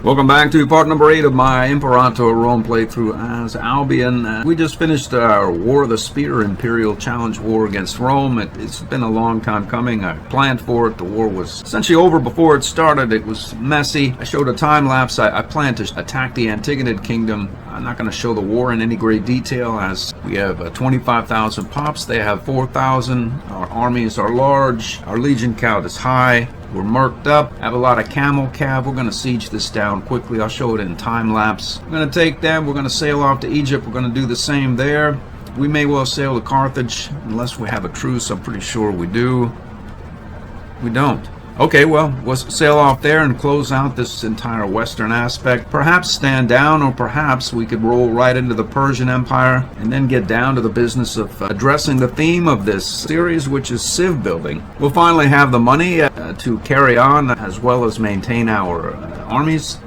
Welcome back to part number 8 of my Imperator Rome playthrough as Albion. We just finished our War of the Spear, Imperial Challenge War against Rome. It's been a long time coming. I planned for it. The war was essentially over before it started. It was messy. I showed a time lapse. I planned to attack the Antigonid Kingdom. I'm not going to show the war in any great detail as we have 25,000 pops. They have 4,000. Our armies are large. Our legion count is high. We're murked up, have a lot of camel cav. We're going to siege this down quickly. I'll show it in time lapse. We're going to take them. We're going to sail off to Egypt. We're going to do the same there. We may well sail to Carthage unless we have a truce. I'm pretty sure we do. We don't. Okay, well, we'll sail off there and close out this entire western aspect. Perhaps stand down, or perhaps we could roll right into the Persian Empire and then get down to the business of addressing the theme of this series, which is civ building. We'll finally have the money to carry on as well as maintain our armies.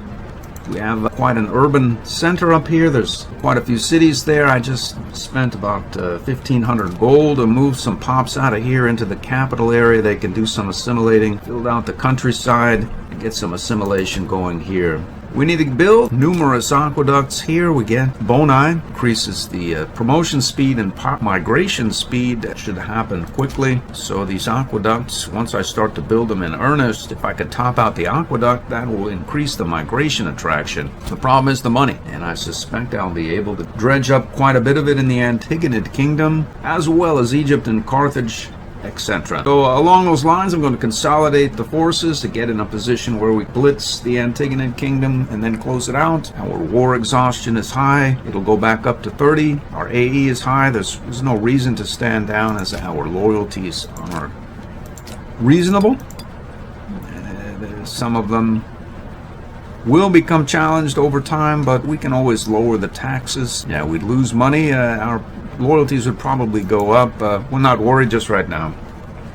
We have quite an urban center up here. There's quite a few cities there. I just spent about 1,500 gold to move some pops out of here into the capital area. They can do some assimilating, filled out the countryside, and get some assimilation going here. We need to build numerous aqueducts here. We get Boni, increases the promotion speed and migration speed. That should happen quickly. So these aqueducts, once I start to build them in earnest, if I could top out the aqueduct, that will increase the migration attraction. The problem is the money, and I suspect I'll be able to dredge up quite a bit of it in the Antigonid Kingdom, as well as Egypt and Carthage, etc. So along those lines, I'm going to consolidate the forces to get in a position where we blitz the Antigonid Kingdom and then close it out. Our war exhaustion is high. It'll go back up to 30. Our AE is high. There's no reason to stand down as our loyalties are reasonable. Some of them will become challenged over time, but we can always lower the taxes. Yeah, we'd lose money. Our loyalties would probably go up. We're not worried just right now.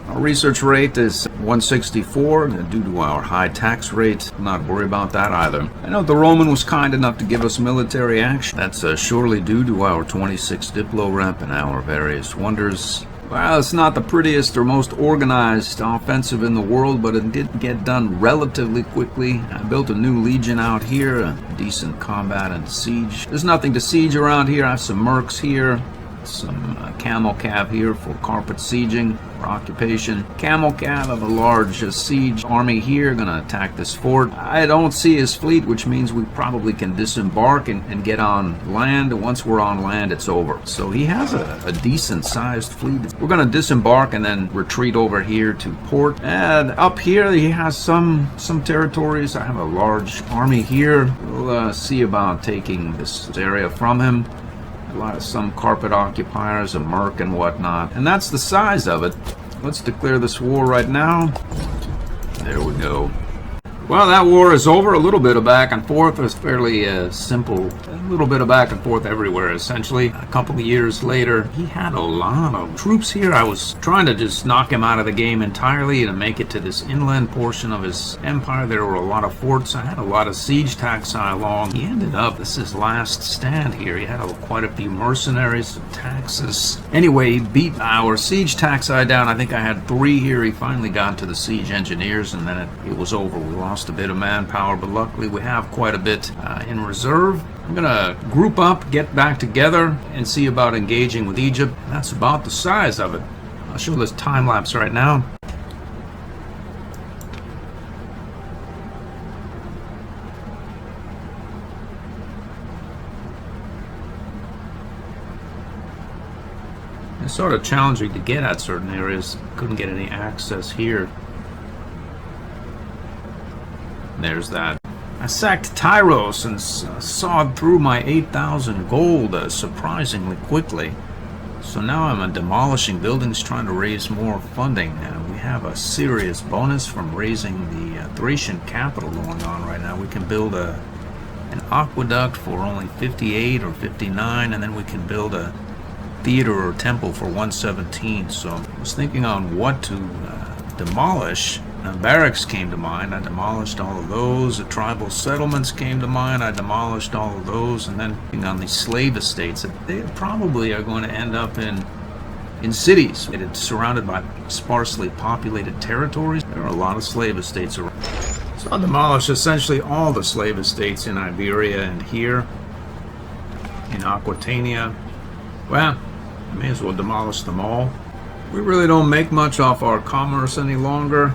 Our research rate is 164 due to our high tax rate. Not worried about that either. I know the Roman was kind enough to give us military action. That's surely due to our 26 Diplo rep and our various wonders. Well, it's not the prettiest or most organized offensive in the world, but it did get done relatively quickly. I built a new legion out here, a decent combat and siege. There's nothing to siege around here. I have some mercs here, some camel cav here for carpet sieging or occupation. Camel cav have a large siege army here, gonna attack this fort. I don't see his fleet, which means we probably can disembark and get on land. Once we're on land, it's over. So he has a decent sized fleet. We're gonna disembark and then retreat over here to port. And up here he has some territories. I have a large army here. We'll see about taking this area from him. Some carpet occupiers, a merc and whatnot. And that's the size of it. Let's declare this war right now. There we go. Well, that war is over. A little bit of back and forth. It was fairly simple. A little bit of back and forth everywhere, essentially. A couple of years later, he had a lot of troops here. I was trying to just knock him out of the game entirely to make it to this inland portion of his empire. There were a lot of forts. I had a lot of siege taxi along. He ended up, this is his last stand here. He had quite a few mercenaries, some taxes. Anyway, he beat our siege taxi down. I think I had 3 here. He finally got to the siege engineers, and then it was over. We lost a bit of manpower, but luckily we have quite a bit in reserve. I'm gonna group up, get back together, and see about engaging with Egypt. That's about the size of it. I'll show this time lapse right now. It's sort of challenging to get at certain areas. Couldn't get any access here. There's that. I sacked Tyros and sawed through my 8,000 gold surprisingly quickly. So now I'm demolishing buildings, trying to raise more funding. We have a serious bonus from raising the Thracian capital going on right now. We can build an aqueduct for only 58 or 59, and then we can build a theater or temple for 117. So I was thinking on what to demolish. Now, barracks came to mind. I demolished all of those. The tribal settlements came to mind. I demolished all of those. And then on the slave estates, they probably are going to end up in cities. It's surrounded by sparsely populated territories. There are a lot of slave estates around. So I'll demolish essentially all the slave estates in Iberia and here in Aquitania. Well, I may as well demolish them all. We really don't make much off our commerce any longer.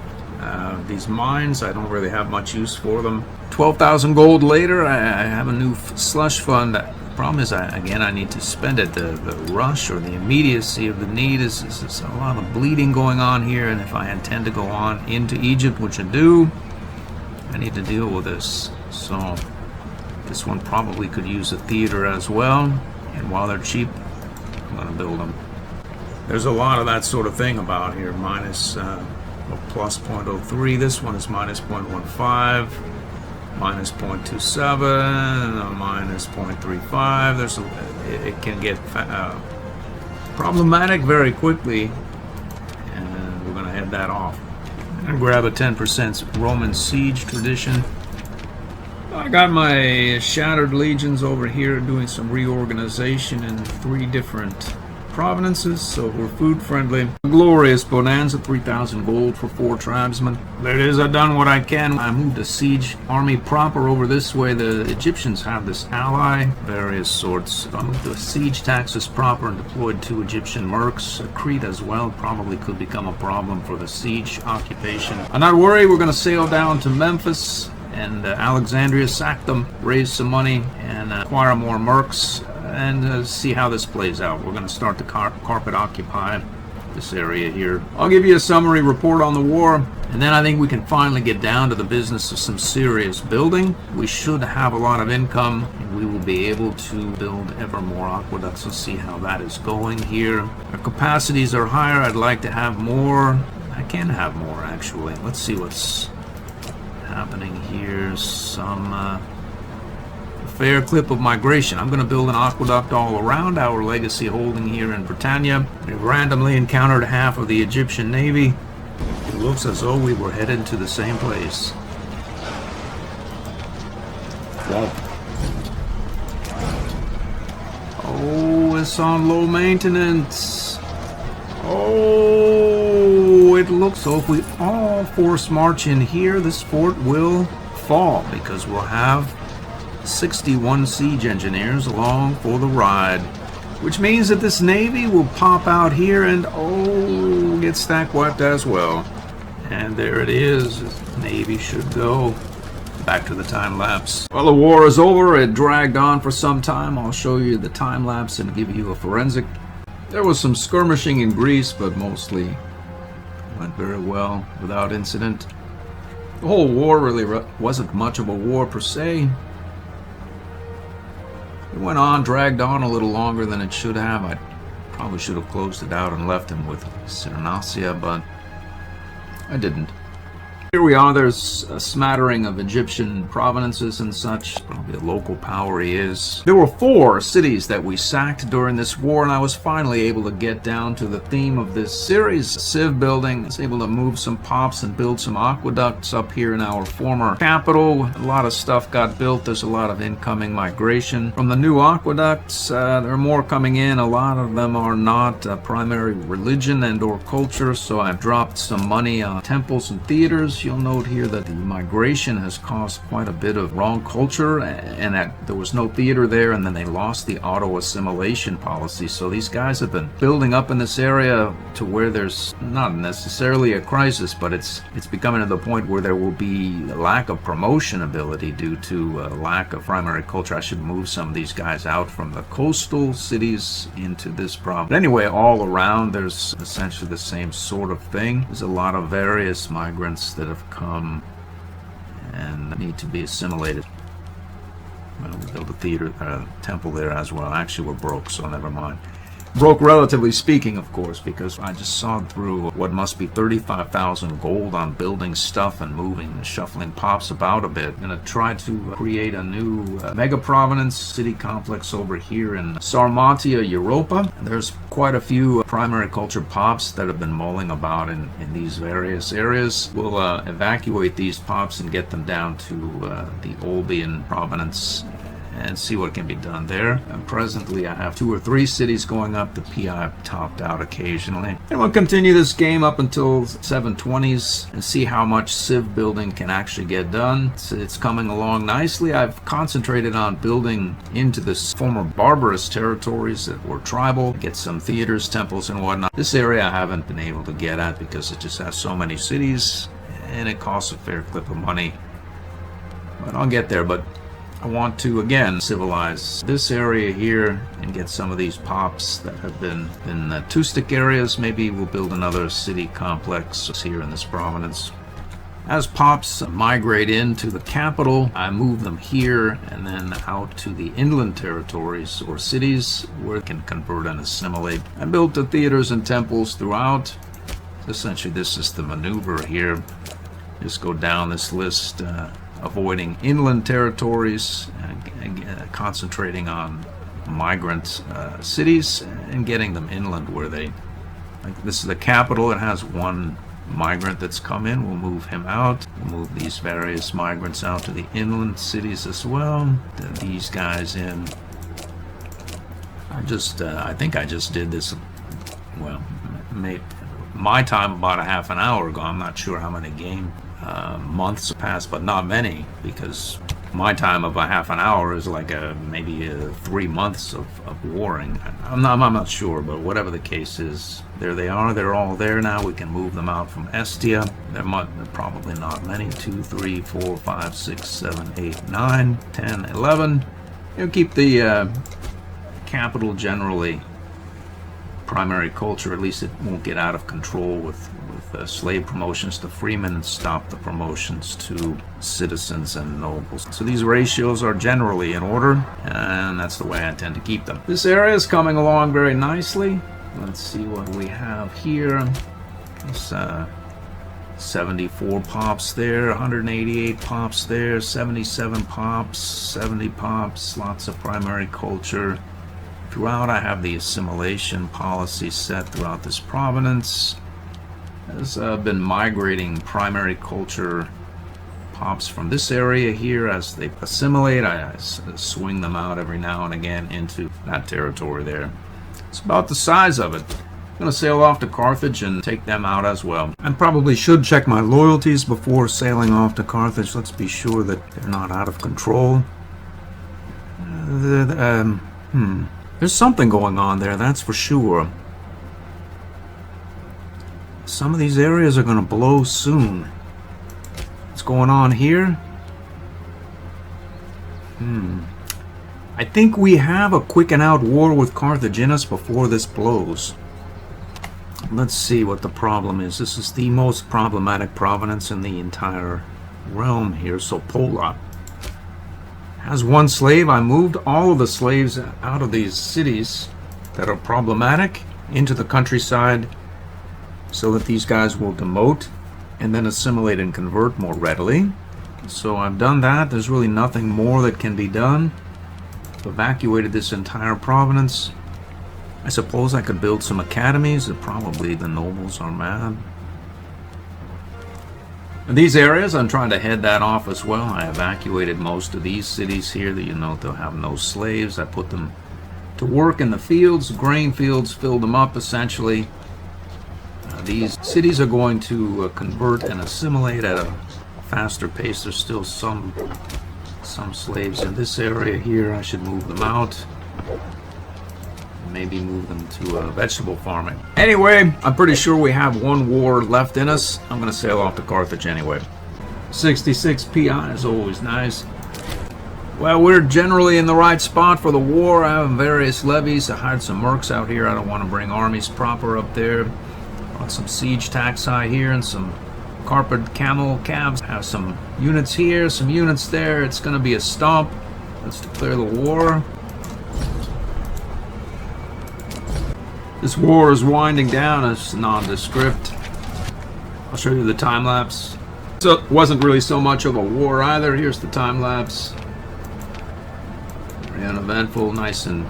These mines, I don't really have much use for them. 12,000 gold later, I have a new slush fund. The problem is, I need to spend it. The rush or the immediacy of the need is a lot of bleeding going on here, and if I intend to go on into Egypt, which I do, I need to deal with this. So this one probably could use a theater as well, and while they're cheap, I'm going to build them. There's a lot of that sort of thing about here. Minus plus 0.03. This one is minus 0.15, minus 0.27, minus 0.35. It can get problematic very quickly, and we're going to head that off. I'm going to grab a 10% Roman siege tradition. I got my Shattered Legions over here doing some reorganization in 3 different provinces, so we're food friendly. Glorious bonanza, 3,000 gold for 4 tribesmen. There it is, I've done what I can. I moved a siege army proper over this way. The Egyptians have this ally, various sorts. I moved the siege taxes proper and deployed 2 Egyptian mercs. Crete as well probably could become a problem for the siege occupation. I'm not worried, we're going to sail down to Memphis and Alexandria, sack them, raise some money, and acquire more mercs, and see how this plays out. We're going to start to carpet occupy this area here. I'll give you a summary report on the war, and then I think we can finally get down to the business of some serious building. We should have a lot of income, and we will be able to build ever more aqueducts. Let's see how that is going here. Our capacities are higher. I'd like to have more. I can have more, actually. Let's see what's happening here. Some fair clip of migration. I'm going to build an aqueduct all around our legacy holding here in Britannia. We randomly encountered half of the Egyptian Navy. It looks as though we were headed to the same place. Whoa. Oh, it's on low maintenance. Oh, it looks so if we all force march in here, this fort will fall because we'll have 61 siege engineers along for the ride, which means that this navy will pop out here and get stack wiped as well. And there it is. The navy should go. Back to the time lapse. Well, the war is over. It dragged on for some time. I'll show you the time lapse and give you a forensic. There was some skirmishing in Greece, but mostly went very well without incident. The whole war really wasn't much of a war per se. It went on, dragged on a little longer than it should have. I probably should have closed it out and left him with Cyrenaica, but I didn't. Here we are. There's a smattering of Egyptian provinces and such. Probably a local power he is. There were 4 cities that we sacked during this war, and I was finally able to get down to the theme of this series, civ building. I was able to move some pops and build some aqueducts up here in our former capital. A lot of stuff got built. There's a lot of incoming migration from the new aqueducts. There are more coming in. A lot of them are not primary religion and or culture, so I've dropped some money on temples and theaters. You'll note here that the migration has caused quite a bit of wrong culture, and that there was no theater there, and then they lost the auto-assimilation policy. So these guys have been building up in this area to where there's not necessarily a crisis, but it's becoming to the point where there will be a lack of promotion ability due to a lack of primary culture. I should move some of these guys out from the coastal cities into this province. But anyway, all around there's essentially the same sort of thing. There's a lot of various migrants that have come and need to be assimilated. Well, we built a theater, temple there as well. Actually, we're broke, so never mind. Broke relatively speaking, of course, because I just saw through what must be 35,000 gold on building stuff and moving and shuffling pops about a bit. I'm going to try to create a new mega province city complex over here in Sarmatia, Europa. There's quite a few primary culture pops that have been mulling about in these various areas. We'll evacuate these pops and get them down to the Albion province and see what can be done there. And presently I have 2 or 3 cities going up. The PI topped out occasionally. And we'll continue this game up until 720s and see how much civ building can actually get done. It's coming along nicely. I've concentrated on building into this former barbarous territories that were tribal, get some theaters, temples, and whatnot. This area I haven't been able to get at because it just has so many cities and it costs a fair clip of money. But I'll get there. But I want to again civilize this area here and get some of these pops that have been in the two-stick areas. Maybe we'll build another city complex here in this province. As pops migrate into the capital, I move them here and then out to the inland territories or cities where it can convert and assimilate. I built the theaters and temples throughout. Essentially, this is the maneuver here. Just go down this list, avoiding inland territories, concentrating on migrant cities and getting them inland where they, like this is the capital. It has 1 migrant that's come in. We'll move him out. We'll move these various migrants out to the inland cities as well. These guys in. I think I just did this, well, my time about a half an hour ago. I'm not sure how many months passed, but not many, because my time of a half an hour is like maybe 3 months of warring. I'm not sure, but whatever the case is, there they are. They're all there now. We can move them out from Estia. There probably not many. 2, 3, 4, 5, 6, 7, 8, 9, 10, 11. You know, keep the capital generally primary culture. At least it won't get out of control with slave promotions to freemen and stop the promotions to citizens and nobles. So these ratios are generally in order, and that's the way I tend to keep them. This area is coming along very nicely. Let's see what we have here. It's 74 pops there, 188 pops there, 77 pops, 70 pops, lots of primary culture. Throughout, I have the assimilation policy set throughout this province. Has been migrating primary culture pops from this area here as they assimilate. I swing them out every now and again into that territory there. It's about the size of it. I'm going to sail off to Carthage and take them out as well. I probably should check my loyalties before sailing off to Carthage. Let's be sure that they're not out of control. There's something going on there, that's for sure. Some of these areas are going to blow soon. What's going on here? I think we have a quicken out war with Carthaginians before this blows. Let's see what the problem is. This is the most problematic province in the entire realm here. So Pola has 1 slave. I moved all of the slaves out of these cities that are problematic into the countryside, so that these guys will demote and then assimilate and convert more readily. So I've done that. There's really nothing more that can be done. I've evacuated this entire province. I suppose I could build some academies. Probably the nobles are mad. In these areas, I'm trying to head that off as well. I evacuated most of these cities here that they'll have no slaves. I put them to work in the fields, grain fields, filled them up essentially. These cities are going to convert and assimilate at a faster pace. There's still some slaves in this area here. I should move them out. Maybe move them to vegetable farming. Anyway, I'm pretty sure we have 1 war left in us. I'm going to sail off to Carthage anyway. 66 PI is always nice. Well, we're generally in the right spot for the war. I have various levies. I hired some mercs out here. I don't want to bring armies proper up there. Some siege taxi here and some carpet camel cabs. Have some units here, some units there. It's going to be a stomp. Let's declare the war. This war is winding down. It's nondescript. I'll show you the time lapse. So it wasn't really so much of a war either. Here's the time lapse. Very uneventful, nice and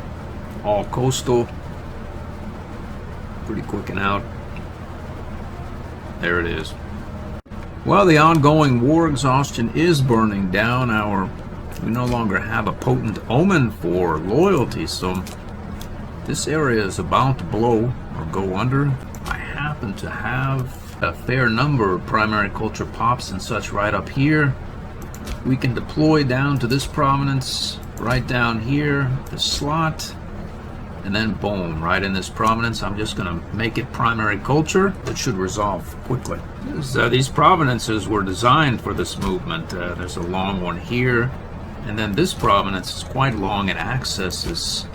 all coastal. Pretty quick and out. There it is. Well, the ongoing war exhaustion is burning down our We no longer have a potent omen for loyalty, so this area is about to blow or go under. I happen to have a fair number of primary culture pops and such right up here. We can deploy down to this prominence, right down here, the slot, and then boom, right in this prominence. I'm just going to make it primary culture, which should resolve quickly. These prominences were designed for this movement. There's a long one here, and then this prominence is quite long and accesses.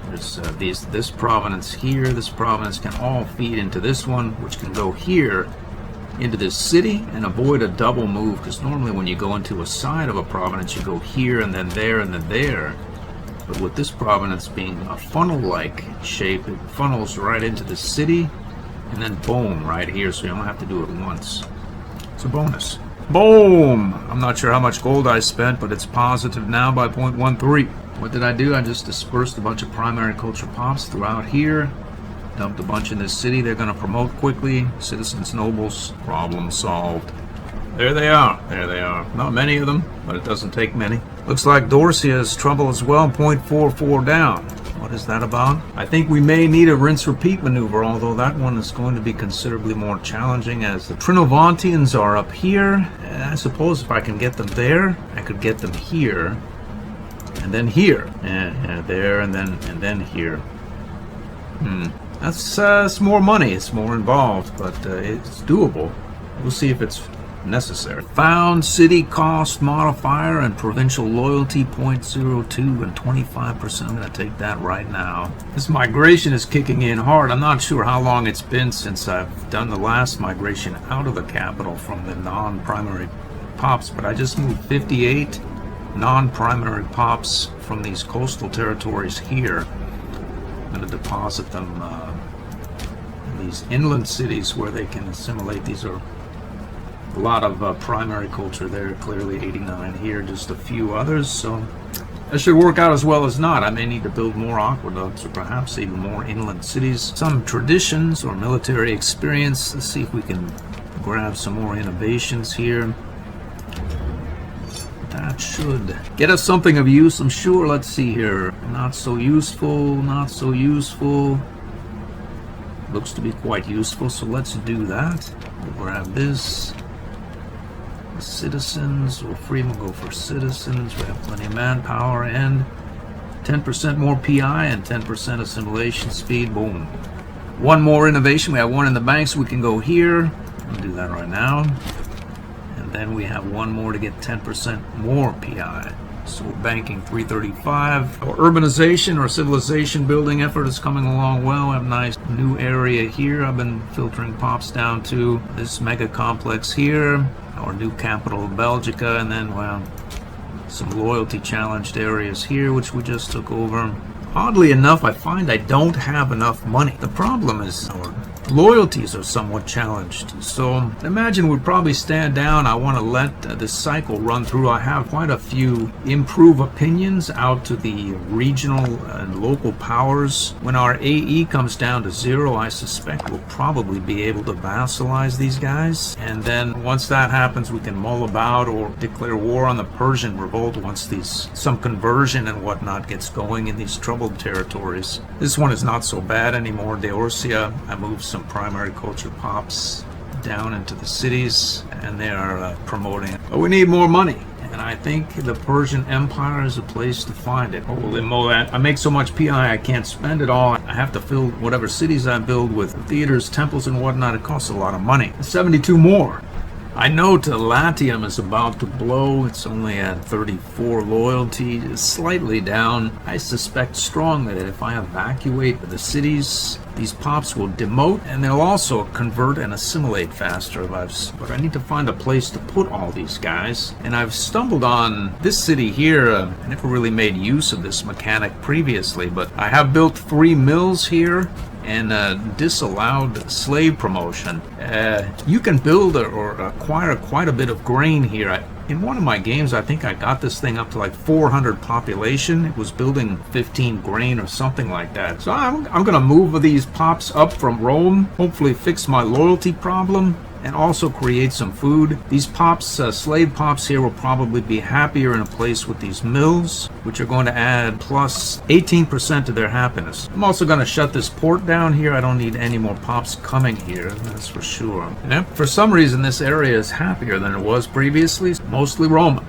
There's this prominence here, this prominence can all feed into this one, which can go here into this city and avoid a double move, because normally when you go into a side of a prominence you go here and then there and then there, but with this prominence being a funnel-like shape, it funnels right into the city and then boom, right here, so you don't have to do it once. It's a bonus. Boom! I'm not sure how much gold I spent, but it's positive now by 0.13. What did I do? I just dispersed a bunch of primary culture pops throughout here. Dumped a bunch in this city. They're going to promote quickly. Citizens, nobles, problem solved. There they are. There they are. Not many of them, but it doesn't take many. Looks like Dorsey has trouble as well. 0.44 down. What is that about? I think we may need a rinse-repeat maneuver, although that one is going to be considerably more challenging as the Trinovantians are up here. I suppose if I can get them there, I could get them here. And then here. There and then here. That's more money. It's more involved, but it's doable. We'll see if it's necessary. Found city cost modifier and provincial loyalty 0.02 and 25%. I'm going to take that right now. This migration is kicking in hard. I'm not sure how long it's been since I've done the last migration out of the capital from the non-primary pops, but I just moved 58 non-primary pops from these coastal territories here. I'm going to deposit them in these inland cities where they can assimilate. These are a lot of primary culture there, clearly 89 here, just a few others, so that should work out as well as not. I may need to build more aqueducts or perhaps even more inland cities. Some traditions or military experience. Let's see if we can grab some more innovations here. That should get us something of use, I'm sure. Let's see here. Not so useful, not so useful. Looks to be quite useful, so let's do that. We'll grab this. Citizens, or Freeman go for citizens. We have plenty of manpower and 10% more PI and 10% assimilation speed. Boom. One more innovation. We have one in the bank, so we can go here. I'll do that right now. And then we have one more to get 10% more PI. So we're banking 335. Our urbanization or civilization building effort is coming along well. We have a nice new area here. I've been filtering pops down to this mega complex here. Our new capital of Belgica, and then, well, some loyalty challenged areas here, which we just took over. Oddly enough, I find I don't have enough money. The problem is our loyalties are somewhat challenged. So imagine we'd probably stand down. I want to let this cycle run through. I have quite a few improve opinions out to the regional and local powers. When our AE comes down to 0, I suspect we'll probably be able to vassalize these guys. And then once that happens, we can mull about or declare war on the Persian revolt once some conversion and whatnot gets going in these troubled territories. This one is not so bad anymore. Deorsia, I moved some primary culture pops down into the cities, and they are promoting it. But we need more money, and I think the Persian Empire is a place to find it. I make so much PI I can't spend it all. I have to fill whatever cities I build with theaters, temples, and whatnot. It costs a lot of money. 72 more. I know Latium is about to blow. It's only at 34 loyalty, it's slightly down. I suspect strongly that if I evacuate the cities, these pops will demote, and they'll also convert and assimilate faster. But I need to find a place to put all these guys. And I've stumbled on this city here. I never really made use of this mechanic previously, but I have built 3 mills here and disallowed slave promotion. You can build or acquire quite a bit of grain here. In one of my games, I think I got this thing up to like 400 population. It was building 15 grain or something like that. So I'm going to move these pops up from Rome, hopefully fix my loyalty problem, and also create some food. These pops, slave pops here, will probably be happier in a place with these mills, which are going to add plus 18% to their happiness. I'm also going to shut this port down here. I don't need any more pops coming here, that's for sure. And for some reason, this area is happier than it was previously. It's mostly Roman.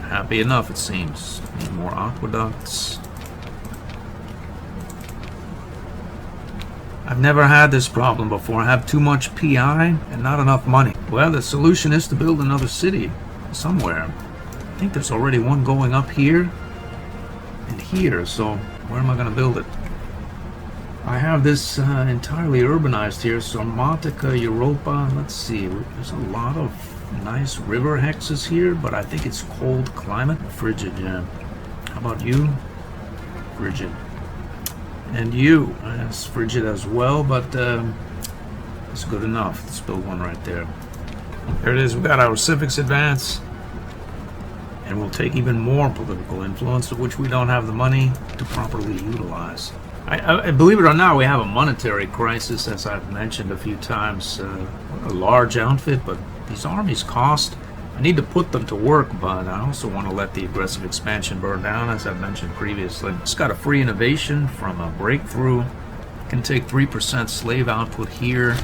Happy enough, it seems. Need more aqueducts. I've never had this problem before. I have too much PI and not enough money. Well, the solution is to build another city somewhere. I think there's already one going up here and here, so where am I going to build it? I have this entirely urbanized here, Sarmatica, Europa. Let's see, there's a lot of nice river hexes here, but I think it's cold climate. Frigid, yeah. How about you? Frigid. And you, it's frigid as well, but it's good enough. Let's build one right there. There it is. We've got our civics advance, and we'll take even more political influence, of which we don't have the money to properly utilize. I believe it or not, we have a monetary crisis, as I've mentioned a few times. A large outfit, but these armies cost. I need to put them to work, but I also want to let the aggressive expansion burn down, as I've mentioned previously. It's got a free innovation from a breakthrough. Can take 3% slave output here.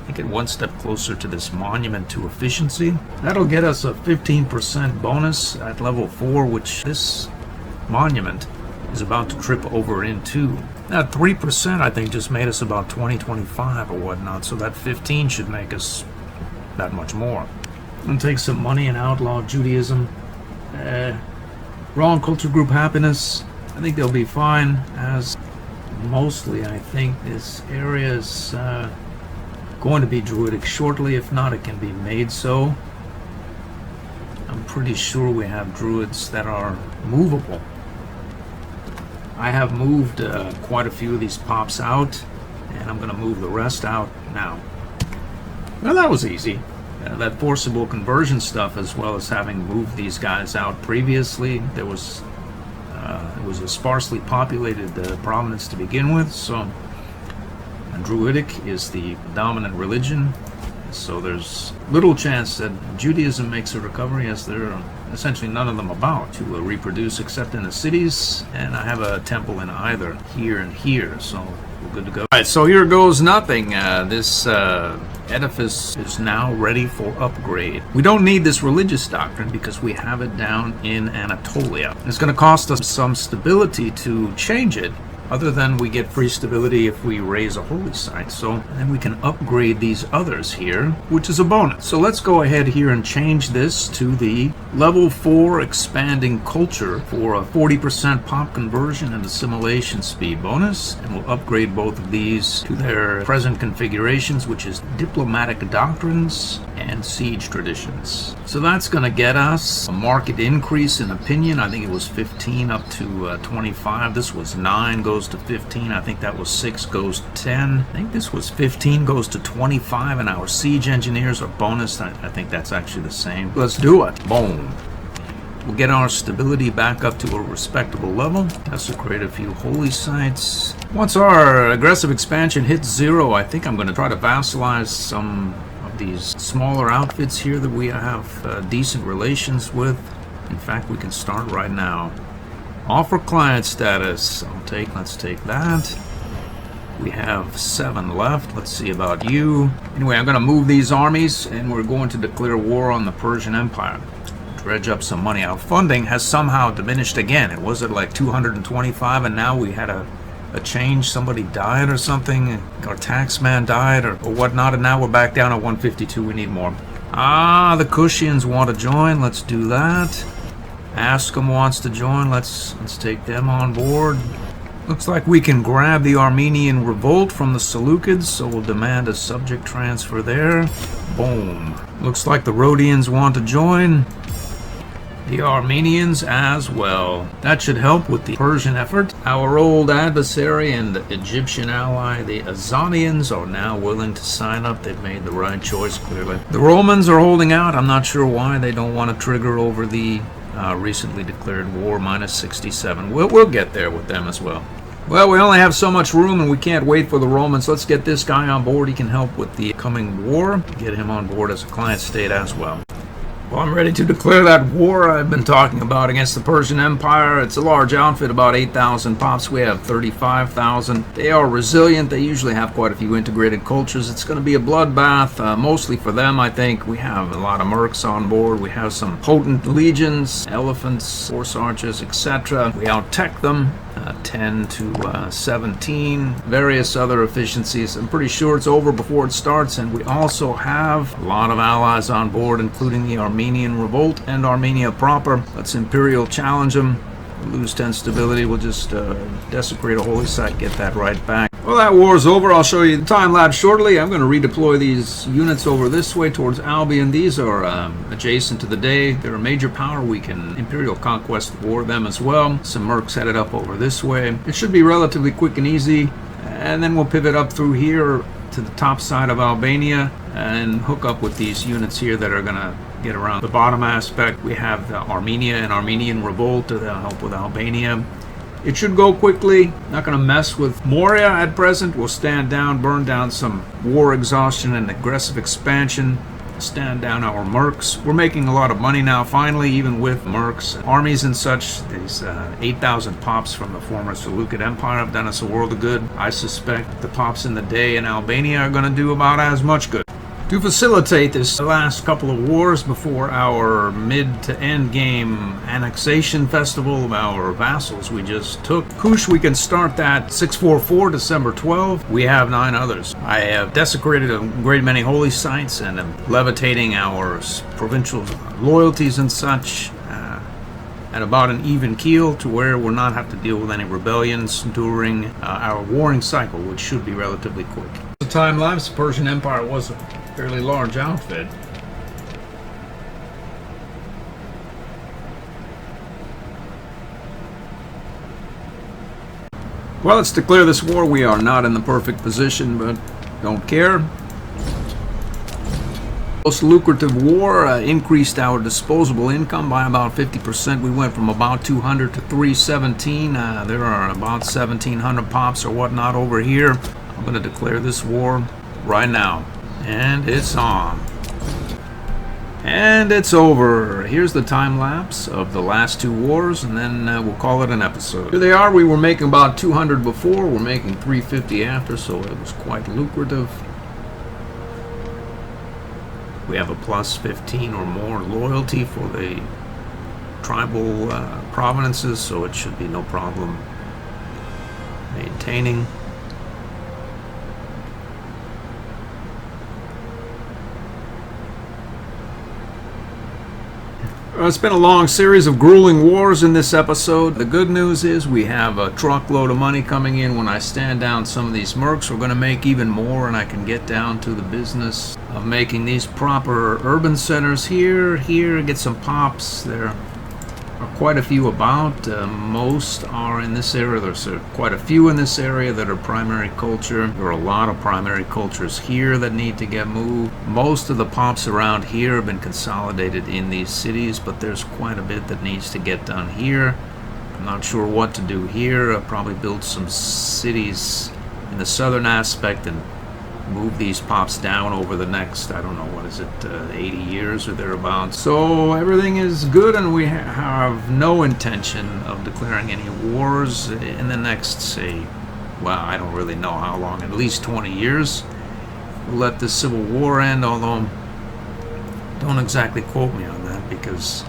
I get one step closer to this monument to efficiency. That'll get us a 15% bonus at level 4, which this monument is about to trip over into. That 3% I think just made us about 20-25 or whatnot, so that 15 should make us that much more. And take some money and outlaw Judaism. Wrong culture group happiness. I think they'll be fine, as mostly I think this area is going to be druidic shortly. If not, it can be made so. I'm pretty sure we have druids that are movable. I have moved quite a few of these pops out, and I'm going to move the rest out now. Well, that was easy. That forcible conversion stuff, as well as having moved these guys out previously, it was a sparsely populated province to begin with, so Druidic is the dominant religion, so there's little chance that Judaism makes a recovery, as there are essentially none of them about to reproduce except in the cities, and I have a temple in either here and here, so we're good to go. Alright, so here goes nothing. This edifice is now ready for upgrade. We don't need this religious doctrine because we have it down in Anatolia. It's going to cost us some stability to change it, other than we get free stability if we raise a holy site. So then we can upgrade these others here, which is a bonus. So let's go ahead here and change this to the level 4 expanding culture for a 40% pop conversion and assimilation speed bonus. And we'll upgrade both of these to their present configurations, which is diplomatic doctrines and siege traditions. So that's going to get us a market increase in opinion. I think it was 15 up to 25. This was 9 goes to 15. I think that was 6 goes to 10. I think this was 15 goes to 25, and our siege engineers are bonus. I think that's actually the same. Let's do it. Boom. We'll get our stability back up to a respectable level. Desecrate a few holy sites. Once our aggressive expansion hits 0, I think I'm going to try to vassalize some of these smaller outfits here that we have decent relations with. In fact, we can start right now. Offer client status. Let's take that. We have 7 left. Let's see about you. Anyway, I'm going to move these armies, and we're going to declare war on the Persian Empire. Dredge up some money. Our funding has somehow diminished again. It was at like 225, and now we had a change. Somebody died or something. Our tax man died or whatnot, and now we're back down at 152. We need more. The Kushians want to join. Let's do that. Ascom wants to join. Let's take them on board. Looks like we can grab the Armenian revolt from the Seleucids, so we'll demand a subject transfer there. Boom. Looks like the Rhodians want to join. The Armenians as well. That should help with the Persian effort. Our old adversary and Egyptian ally, the Azanians, are now willing to sign up. They've made the right choice, clearly. The Romans are holding out. I'm not sure why they don't want to trigger over the recently declared war, minus 67. We'll get there with them as well. Well, we only have so much room and we can't wait for the Romans. Let's get this guy on board. He can help with the coming war. Get him on board as a client state as well. Well, I'm ready to declare that war I've been talking about against the Persian Empire. It's a large outfit, about 8,000 pops. We have 35,000. They are resilient. They usually have quite a few integrated cultures. It's going to be a bloodbath, mostly for them, I think. We have a lot of mercs on board. We have some potent legions, elephants, horse archers, etc. We out-tech them. 10 to 17, various other efficiencies. I'm pretty sure it's over before it starts, and we also have a lot of allies on board, including the Armenian revolt and Armenia proper. Let's Imperial challenge them. Lose 10 stability, we'll just desecrate a holy site, get that right back. Well, that war's over. I'll show you the time lapse shortly. I'm going to redeploy these units over this way towards Albion. These are adjacent to the day. They're a major power. We can Imperial Conquest war them as well. Some mercs headed up over this way. It should be relatively quick and easy. And then we'll pivot up through here to the top side of Albania and hook up with these units here that are going to get around the bottom aspect. We have the Armenia and Armenian revolt to help with Albania. It should go quickly. Not going to mess with Moria at present. We'll stand down, burn down some war exhaustion and aggressive expansion. Stand down our mercs. We're making a lot of money now, finally, even with mercs, armies and such. These 8,000 pops from the former Seleucid Empire have done us a world of good. I suspect the pops in the day in Albania are going to do about as much good. To facilitate this last couple of wars before our mid to end game annexation festival of our vassals we just took, Kush, we can start that 644 December 12. We have 9 others. I have desecrated a great many holy sites and am levitating our provincial loyalties and such at about an even keel to where we'll not have to deal with any rebellions during our warring cycle, which should be relatively quick. The time lapse, the Persian Empire was a fairly large outfit. Well, let's declare this war. We are not in the perfect position, but don't care. Most lucrative war increased our disposable income by about 50%. We went from about 200 to 317. There are about 1,700 pops or whatnot over here. I'm going to declare this war right now. And it's on. And it's over. Here's the time lapse of the last 2 wars, and then we'll call it an episode. Here they are. We were making about 200 before. We're making 350 after, so it was quite lucrative. We have a plus 15 or more loyalty for the tribal provinces, so it should be no problem maintaining. It's been a long series of grueling wars in this episode. The good news is we have a truckload of money coming in. When I stand down some of these mercs, we're going to make even more, and I can get down to the business of making these proper urban centers here, get some pops. There are quite a few about. Most are in this area. There's quite a few in this area that are primary culture. There are a lot of primary cultures here that need to get moved. Most of the pops around here have been consolidated in these cities, but there's quite a bit that needs to get done here. I'm not sure what to do here. I'll probably build some cities in the southern aspect and move these pops down over the next, I don't know, what is it, 80 years or thereabouts. So everything is good, and we have no intention of declaring any wars in the next, say, well, I don't really know how long, at least 20 years. We'll let this civil war end, although don't exactly quote me on that, because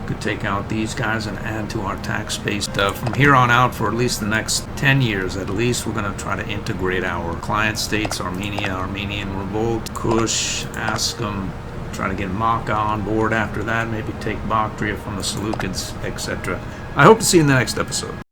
could take out these guys and add to our tax base. From here on out, for at least the next 10 years at least, we're going to try to integrate our client states: Armenia, Armenian revolt, Kush, Ascom, try to get Makkah on board after that, maybe take Bactria from the Seleucids, etc. I hope to see you in the next episode.